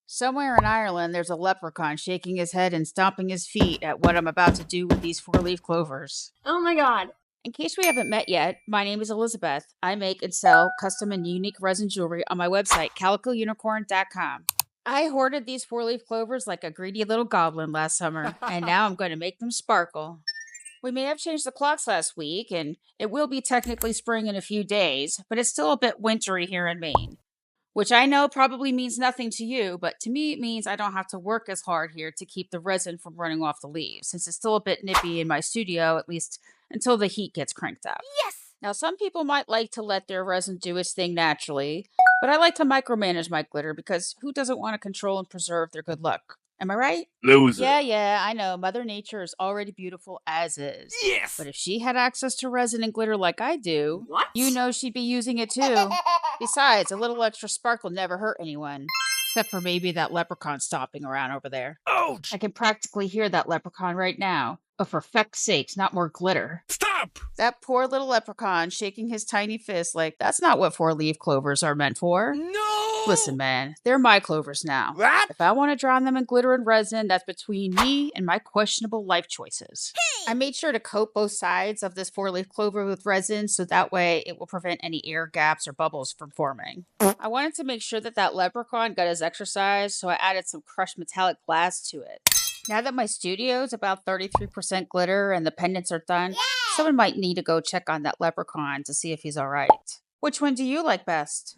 Somewhere in Ireland, there's a leprechaun shaking his head and stomping his feet at what I'm about to do with these four-leaf clovers. Oh my god. In case we haven't met yet, my name is Elizabeth. I make and sell custom and unique resin jewelry on my website, calicounicorn.com. I hoarded these four-leaf clovers like a greedy little goblin last summer, and now I'm going to make them sparkle. We may have changed the clocks last week, and it will be technically spring in a few days, but it's still a bit wintry here in Maine. Which I know probably means nothing to you, but to me it means I don't have to work as hard here to keep the resin from running off the leaves, since it's still a bit nippy in my studio, at least until the heat gets cranked up. Yes! Now, some people might like to let their resin do its thing naturally, but I like to micromanage my glitter because who doesn't want to control and preserve their good luck? Am I right? Loser. Yeah, I know. Mother Nature is already beautiful as is. Yes! But if she had access to resin and glitter like I do, What? you know she'd be using it too. Besides, a little extra sparkle never hurt anyone. Except for maybe that leprechaun stomping around over there. Ouch! I can practically hear that leprechaun right now. But for feck's sakes, not more glitter. Stop! That poor little leprechaun shaking his tiny fist like, that's not what four-leaf clovers are meant for. No! Listen, man, they're my clovers now. What? If I want to drown them in glitter and resin, that's between me and my questionable life choices. I made sure to coat both sides of this four-leaf clover with resin so that way it will prevent any air gaps or bubbles from forming. I wanted to make sure that leprechaun got his exercise, so I added some crushed metallic glass to it. Now that my studio is about 33% glitter and the pendants are done, someone might need to go check on that leprechaun to see if he's alright. Which one do you like best?